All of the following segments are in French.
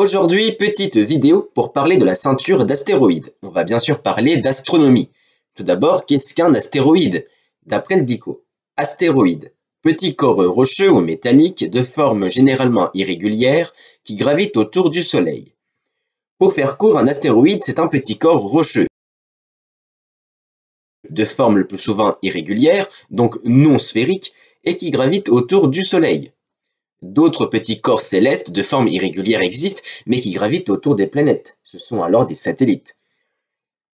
Aujourd'hui, petite vidéo pour parler de la ceinture d'astéroïdes. On va bien sûr parler d'astronomie. Tout d'abord, qu'est-ce qu'un astéroïde? D'après le DICO, astéroïde, petit corps rocheux ou métallique de forme généralement irrégulière qui gravite autour du Soleil. Pour faire court, un astéroïde, c'est un petit corps rocheux de forme le plus souvent irrégulière, donc non sphérique, et qui gravite autour du Soleil. D'autres petits corps célestes de forme irrégulière existent, mais qui gravitent autour des planètes. Ce sont alors des satellites.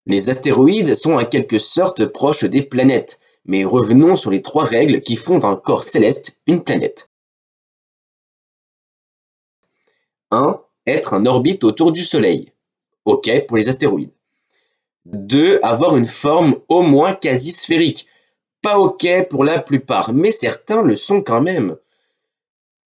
Les astéroïdes sont en quelque sorte proches des planètes, mais revenons sur les trois règles qui font d'un corps céleste une planète. 1. Être en orbite autour du Soleil. OK pour les astéroïdes. 2. Avoir une forme au moins quasi sphérique. Pas OK pour la plupart, mais certains le sont quand même.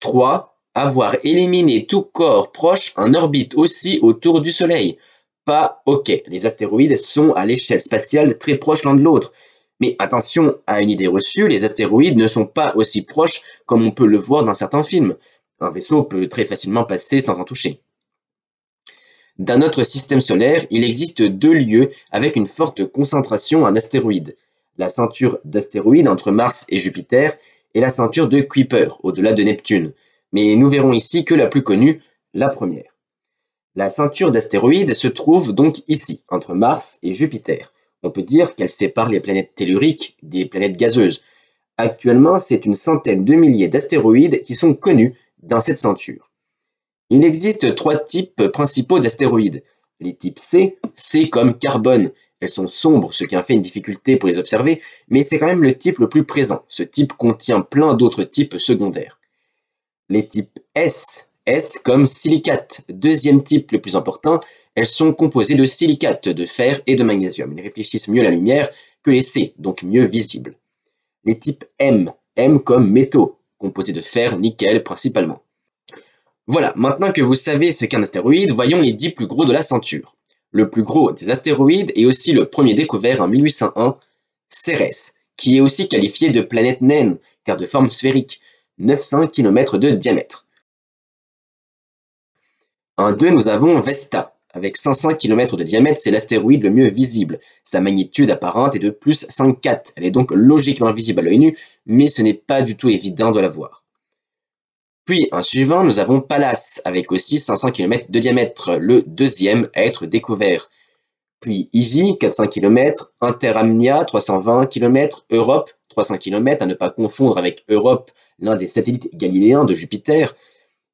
3. Avoir éliminé tout corps proche en orbite aussi autour du Soleil. Pas OK, les astéroïdes sont à l'échelle spatiale très proches l'un de l'autre. Mais attention à une idée reçue, les astéroïdes ne sont pas aussi proches comme on peut le voir dans certains films. Un vaisseau peut très facilement passer sans en toucher. Dans notre système solaire, il existe deux lieux avec une forte concentration en astéroïdes. La ceinture d'astéroïdes entre Mars et Jupiter et la ceinture de Kuiper, au-delà de Neptune. Mais nous verrons ici que la plus connue, la première. La ceinture d'astéroïdes se trouve donc ici, entre Mars et Jupiter. On peut dire qu'elle sépare les planètes telluriques des planètes gazeuses. Actuellement, c'est une centaine de milliers d'astéroïdes qui sont connus dans cette ceinture. Il existe trois types principaux d'astéroïdes. Les types C comme carbone. Elles sont sombres, ce qui en fait une difficulté pour les observer, mais c'est quand même le type le plus présent. Ce type contient plein d'autres types secondaires. Les types S comme silicate, deuxième type le plus important, elles sont composées de silicates, de fer et de magnésium. Ils réfléchissent mieux à la lumière que les C, donc mieux visibles. Les types M comme métaux, composés de fer, nickel principalement. Voilà, maintenant que vous savez ce qu'est un astéroïde, voyons les 10 plus gros de la ceinture. Le plus gros des astéroïdes est aussi le premier découvert en 1801, Cérès, qui est aussi qualifié de planète naine, car de forme sphérique, 900 km de diamètre. En 2, nous avons Vesta. Avec 500 km de diamètre, c'est l'astéroïde le mieux visible. Sa magnitude apparente est de plus 5,4. Elle est donc logiquement visible à l'œil nu, mais ce n'est pas du tout évident de la voir. Puis, en suivant, nous avons Pallas, avec aussi 500 km de diamètre, le deuxième à être découvert. Puis Iji, 400 km, Interamnia, 320 km, Europe, 300 km, à ne pas confondre avec Europe, l'un des satellites galiléens de Jupiter,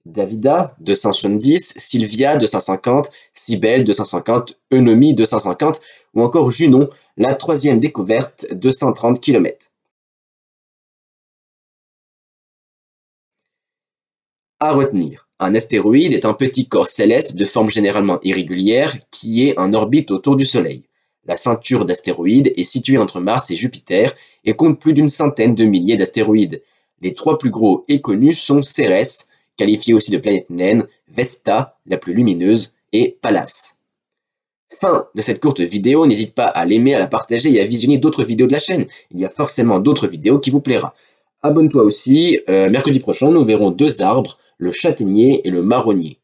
Davida, 270, Sylvia, 250, Cybèle, 250, Eunomie, 250, ou encore Junon, la troisième découverte, 230 km. À retenir, un astéroïde est un petit corps céleste de forme généralement irrégulière qui est en orbite autour du Soleil. La ceinture d'astéroïdes est située entre Mars et Jupiter et compte plus d'une centaine de milliers d'astéroïdes. Les trois plus gros et connus sont Cérès, qualifié aussi de planète naine, Vesta, la plus lumineuse, et Pallas. Fin de cette courte vidéo, n'hésite pas à l'aimer, à la partager et à visionner d'autres vidéos de la chaîne. Il y a forcément d'autres vidéos qui vous plaira. Abonne-toi aussi, mercredi prochain nous verrons deux arbres, le châtaignier et le marronnier.